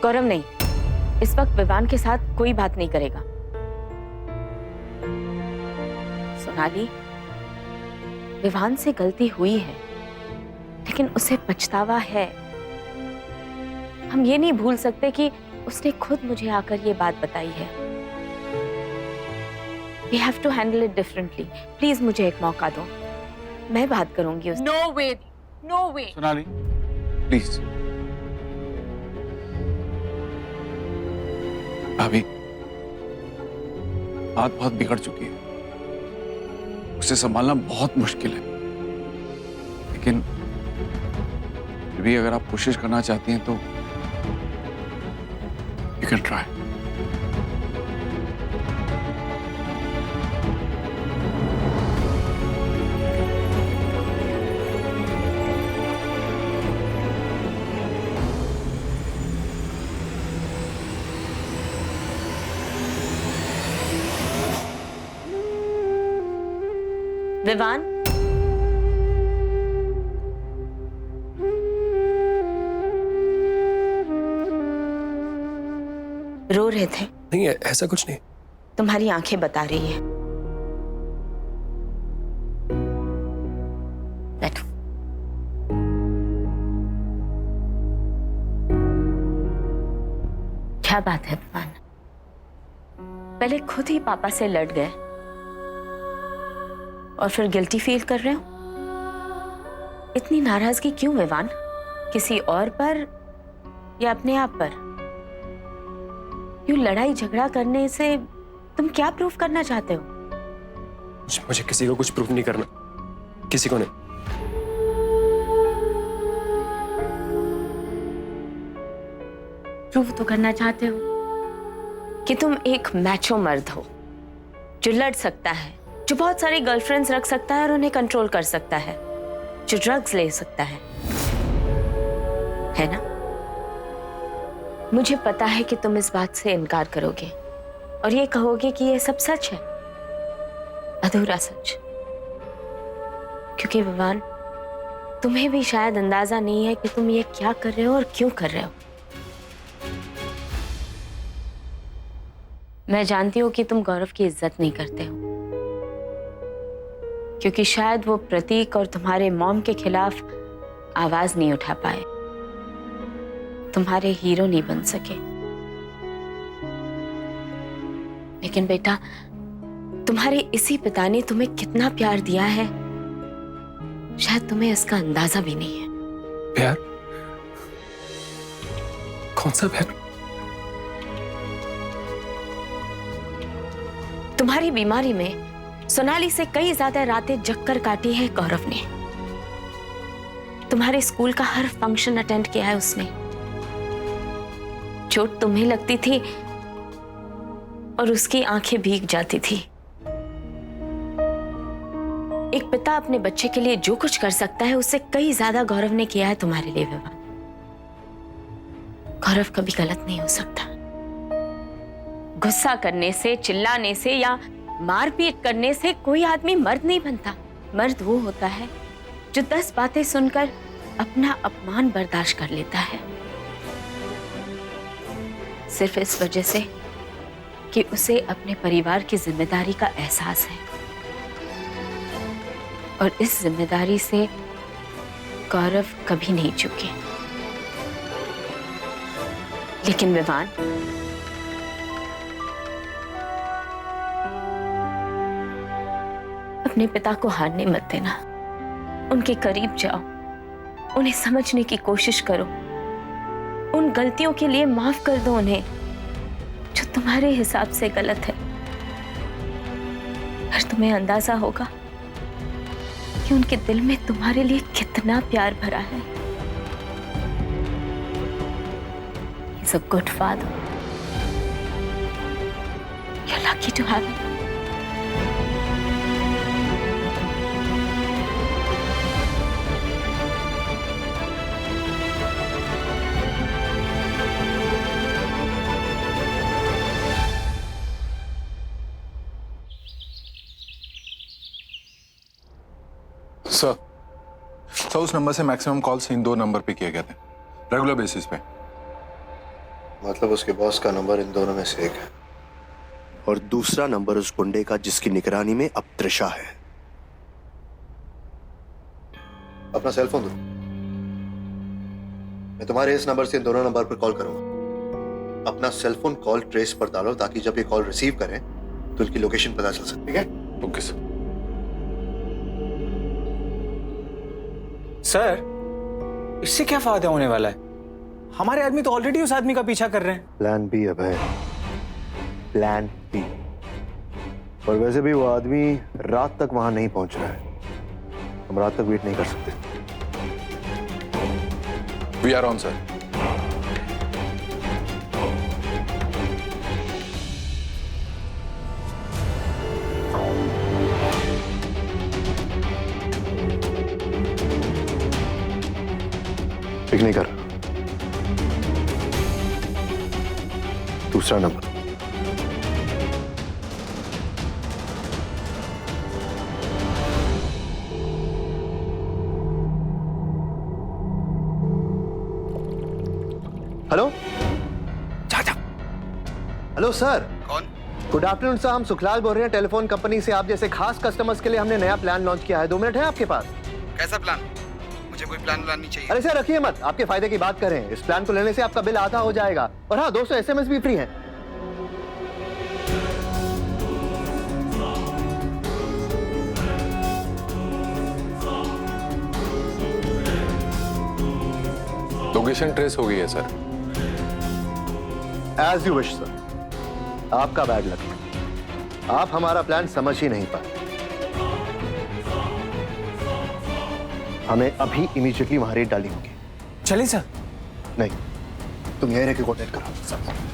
गौरव नहीं, इस वक्त विवान के साथ कोई बात नहीं करेगा। सोनाली, विवान से गलती हुई है, लेकिन उसे पछतावा है। हम ये नहीं भूल सकते कि उसने खुद मुझे आकर ये बात बताई है। We have to handle it differently. Please मुझे एक मौका दो, मैं बात करूंगी उससे। No way, no way. Sonali, please. भाभी, बात बहुत बिगड़ चुकी है, उसे संभालना बहुत मुश्किल है, लेकिन फिर भी अगर आप कोशिश करना चाहती हैं तो यू कैन ट्राई। विवान, रो रहे थे? नहीं, ऐसा कुछ नहीं। तुम्हारी आंखें बता रही है। बैठो। क्या बात है विवान? पहले खुद ही पापा से लड़ गए और फिर गिल्टी फील कर रहे हो? इतनी नाराजगी क्यों विवान? किसी और पर या अपने आप पर? यूं लड़ाई झगड़ा करने से तुम क्या प्रूफ करना चाहते हो? मुझे किसी को कुछ प्रूफ नहीं करना, किसी को नहीं। प्रूफ तो करना चाहते हो कि तुम एक मैचो मर्द हो, जो लड़ सकता है, जो बहुत सारी गर्लफ्रेंड्स रख सकता है और उन्हें कंट्रोल कर सकता है, जो ड्रग्स ले सकता है ना? मुझे पता है कि तुम इस बात से इनकार करोगे और ये कहोगे कि ये सब सच है, अधूरा सच। क्योंकि विवान, तुम्हें भी शायद अंदाजा नहीं है कि तुम ये क्या कर रहे हो और क्यों कर रहे हो। मैं जानती हूं कि तुम गौरव की इज्जत नहीं करते हो, क्योंकि शायद वो प्रतीक और तुम्हारे मॉम के खिलाफ आवाज नहीं उठा पाए, तुम्हारे हीरो नहीं बन सके। लेकिन बेटा, तुम्हारे इसी पिता ने तुम्हें कितना प्यार दिया है, शायद तुम्हें इसका अंदाजा भी नहीं है। प्यार? कौन सा प्यार? तुम्हारी बीमारी में सोनाली से कई ज्यादा रातें जगकर काटी है गौरव ने। तुम्हारे स्कूल का हर फंक्शन अटेंड किया है उसने। चोट तुम्हें लगती थी और उसकी आंखें भीग जाती थी। एक पिता अपने बच्चे के लिए जो कुछ कर सकता है, उससे कई ज्यादा गौरव ने किया है तुम्हारे लिए विवान। गौरव कभी गलत नहीं हो सकता। गुस्सा करने से, चिल्लाने से या मारपीट करने से कोई आदमी मर्द नहीं बनता। मर्द वो होता है जो 10 बातें सुनकर अपना अपमान बर्दाश्त कर लेता है, सिर्फ इस वजह से कि उसे अपने परिवार की जिम्मेदारी का एहसास है। और इस जिम्मेदारी से गौरव कभी नहीं चूके। लेकिन विवान, अपने पिता को हारने मत देना। उनके करीब जाओ, उन्हें समझने की कोशिश करो, उन गलतियों के लिए माफ कर दो उन्हें जो तुम्हारे हिसाब से गलत है। फिर तुम्हें अंदाजा होगा कि उनके दिल में तुम्हारे लिए कितना प्यार भरा है। He's a good father. You're lucky to have him. Sir, उस नंबर से मैक्सिमम कॉल्स इन 2 नंबर पे किए गए थे, रेगुलर बेसिस पे। मतलब उसके बॉस का नंबर इन दोनों में से एक है और दूसरा नंबर उस गुंडे का जिसकी निगरानी में अब त्रिशा है। अपना सेल फोन दो, मैं तुम्हारे इस नंबर से इन दोनों नंबर पर कॉल करूंगा। अपना सेल फोन कॉल ट्रेस पर डालो ताकि जब ये कॉल रिसीव करें तो उनकी लोकेशन पता चल सके। ठीक है? Okay sir. सर, इससे क्या फायदा होने वाला है? हमारे आदमी तो ऑलरेडी उस आदमी का पीछा कर रहे हैं। प्लान बी अभय, प्लान बी। और वैसे भी वो आदमी रात तक वहां नहीं पहुंच रहा है, हम रात तक वेट नहीं कर सकते। We are on sir. Pick नहीं कर। दूसरा नंबर। Hello hello sir. कौन? गुड आफ्टरनून सर, हम सुखलाल बोल रहे हैं टेलीफोन कंपनी से। आप जैसे खास कस्टमर्स के लिए हमने नया प्लान लॉन्च किया है। 2 मिनट है आपके पास? कैसा प्लान? मुझे कोई प्लान नहीं चाहिए। अरे सर रखिए मत, आपके फायदे की बात करें। इस प्लान को लेने से आपका बिल आधा हो जाएगा और हाँ 200 SMS भी फ्री है। लोकेशन ट्रेस हो गई है sir. As you wish sir, आपका बैड लक। आप हमारा प्लान समझ ही नहीं पाए। हमें अभी इमीडिएटली वहां रेड डाली होगी। चलिए सर। नहीं, तुम यही रह के कोऑर्डिनेट करो।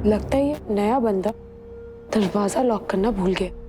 लगता है ये नया बंदा दरवाजा लॉक करना भूल गया।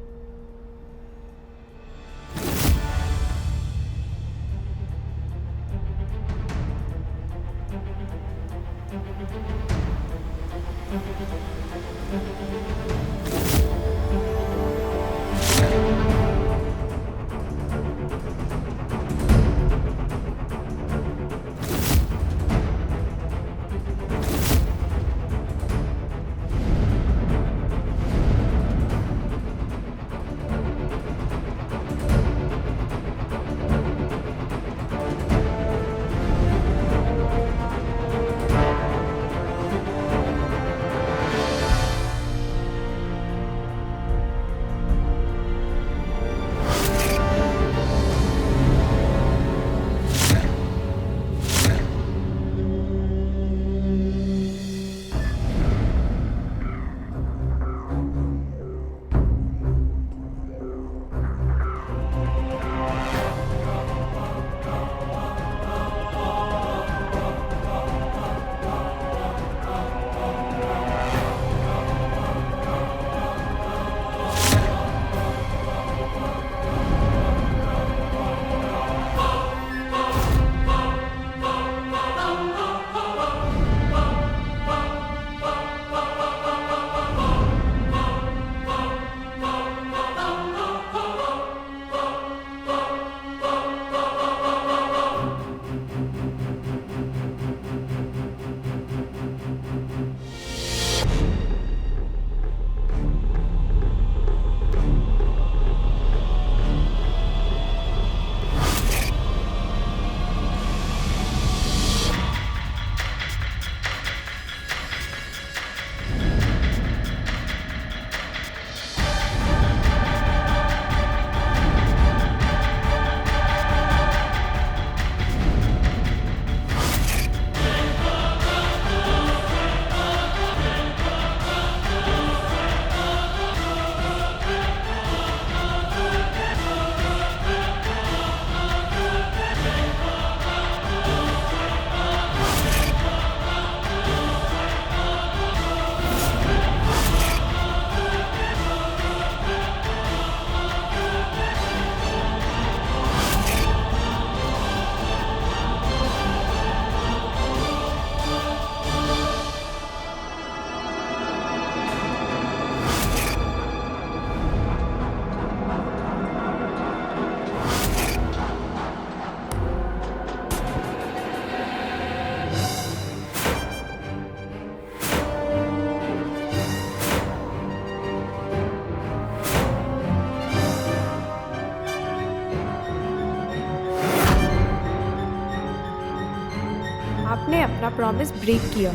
अपना प्रॉमिस ब्रेक किया,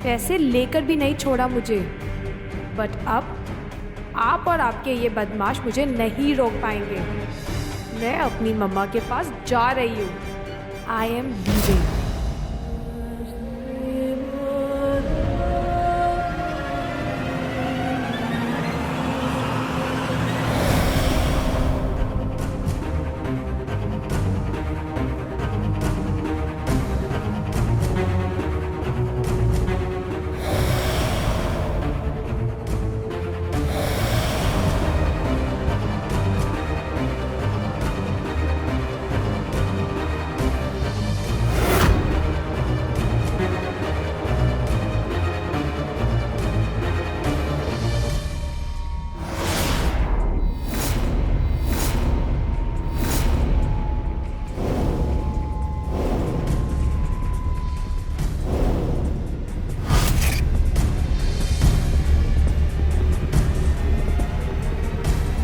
पैसे लेकर भी नहीं छोड़ा मुझे। बट अब आप और आपके ये बदमाश मुझे नहीं रोक पाएंगे। मैं अपनी मम्मा के पास जा रही हूँ। I am leaving.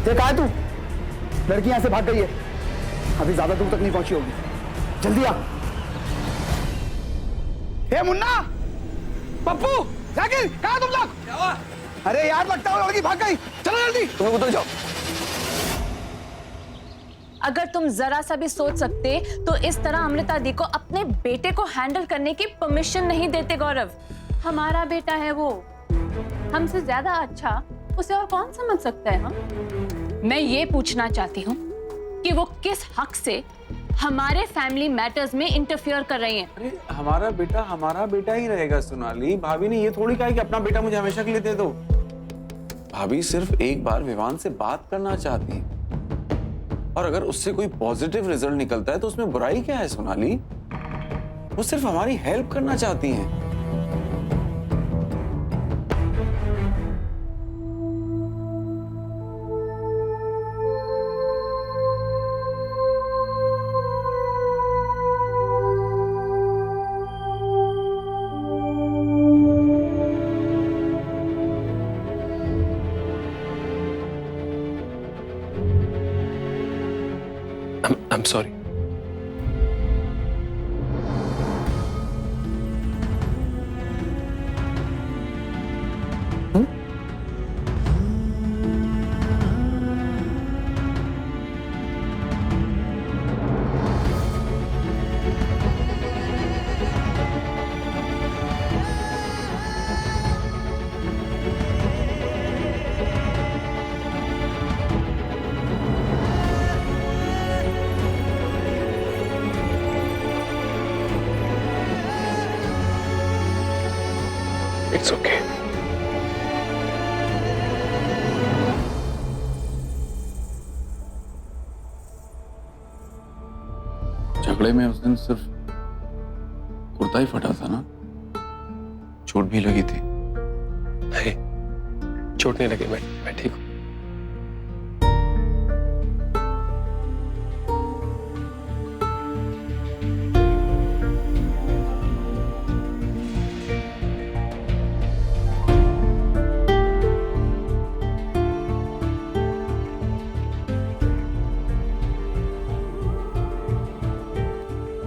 कहा है तू? लड़की यहां से भाग गई है, अभी ज्यादा दूर तक नहीं पहुंची होगी। जल्दी आ। हे मुन्ना, पप्पू, जाकिर, कहां तुम लोग? क्या हुआ? अरे यार, लगता है लड़की भाग गई। चलो जल्दी, तुम उधर जाओ। अगर तुम जरा सा भी सोच सकते तो इस तरह अमृता दी को अपने बेटे को हैंडल करने की परमिशन नहीं देते गौरव। हमारा बेटा है वो, हमसे ज्यादा अच्छा उसे और कौन समझ सकता है। हम मैं ये पूछना चाहती हूँ कि वो किस हक से हमारे फैमिली मैटर्स में इंटरफियर कर रही हैं। अरे हमारा बेटा ही रहेगा सोनाली। भाभी ने ये थोड़ी कहा कि अपना बेटा मुझे हमेशा के लिए दे दो। भाभी सिर्फ एक बार विवान से बात करना चाहती है, और अगर उससे कोई पॉजिटिव रिजल्ट निकलता है तो उसमें बुराई क्या है सोनाली? वो सिर्फ हमारी हेल्प करना चाहती हैं। I'm sorry. It's okay. झगड़े में उस दिन सिर्फ कुर्ता ही फटा था ना, चोट भी लगी थी। नहीं, चोट नहीं लगी। मैं ठीक हूँ।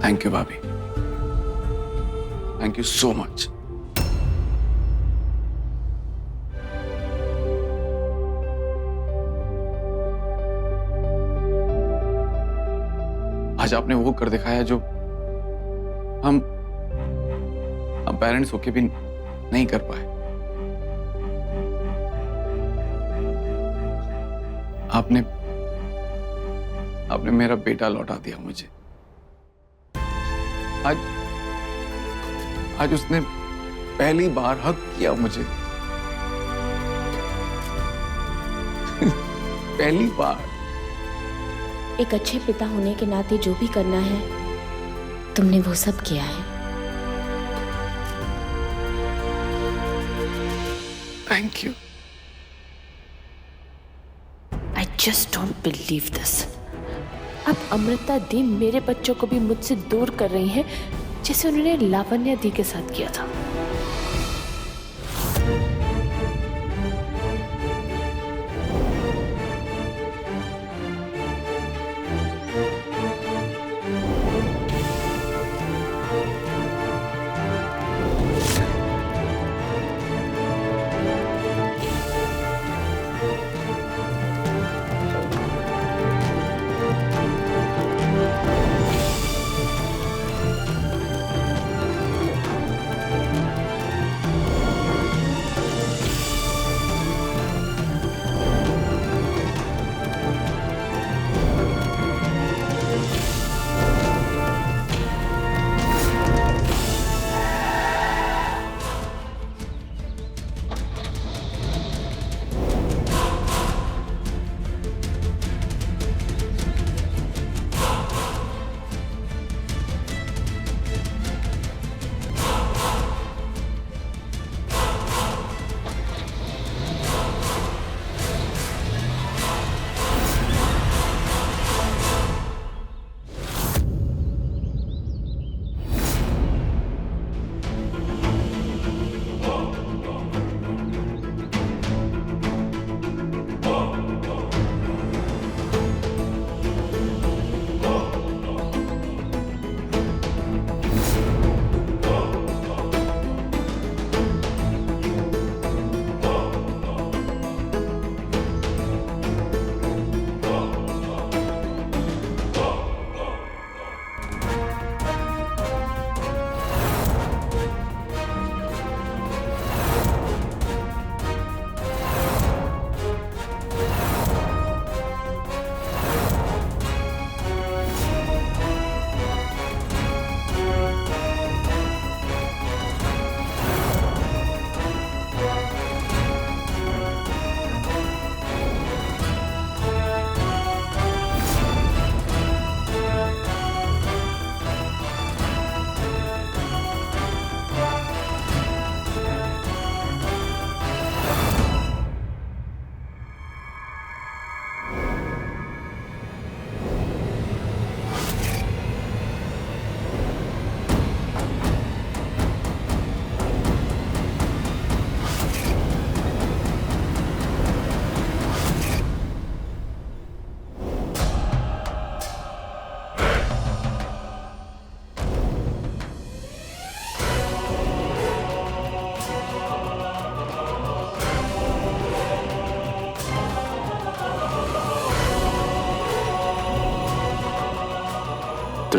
थैंक यू भाभी, थैंक यू सो मच। आज आपने वो कर दिखाया जो हम पेरेंट्स होके भी नहीं कर पाए। आपने मेरा बेटा लौटा दिया मुझे। आज उसने पहली बार हक किया मुझे। पहली बार। एक अच्छे पिता होने के नाते जो भी करना है तुमने वो सब किया है। Thank you. I just don't believe this. अब अमृता दी मेरे बच्चों को भी मुझसे दूर कर रही हैं, जैसे उन्होंने लावण्या दी के साथ किया था।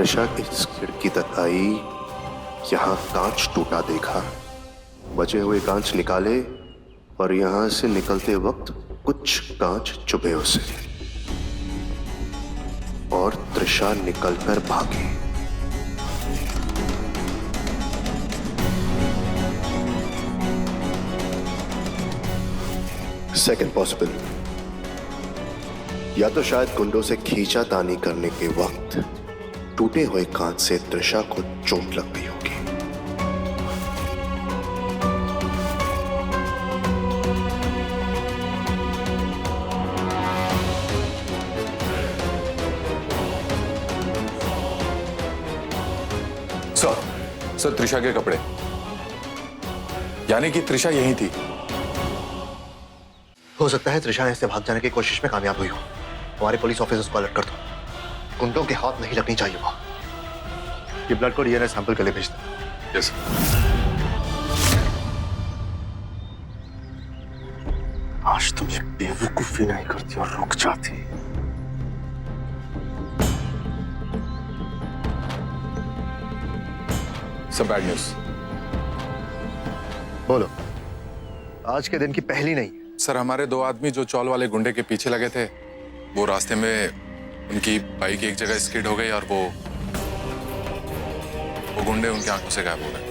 त्रिशा इस खिड़की तक आई, यहां कांच टूटा देखा, बचे हुए कांच निकाले और यहां से निकलते वक्त कुछ कांच चुभे उसे और त्रिशा निकलकर भागी। सेकंड पॉसिबल, या तो शायद गुंडों से खींचातानी करने के वक्त टूटे हुए कांच से त्रिशा को चोट लग गई होगी। सर त्रिशा के कपड़े, यानी कि त्रिशा यहीं थी। हो सकता है त्रिशा ऐसे भाग जाने की कोशिश में कामयाब हुई हो। हमारे पुलिस ऑफिसर्स को अलर्ट कर दो, गुंडों के हाथ नहीं लगनी चाहिए वहां। ये ब्लड को डीएनए सैंपल के लिए भेज दो। यस आज तुम ये बेवकूफी नहीं करती और रुक जाती। सब बैड न्यूज। बोलो, आज के दिन की पहली नहीं। सर हमारे 2 आदमी जो चौल वाले गुंडे के पीछे लगे थे, वो रास्ते में उनकी बाइक एक जगह स्किड हो गई और वो गुंडे उनकी आंखों से गायब हो गए।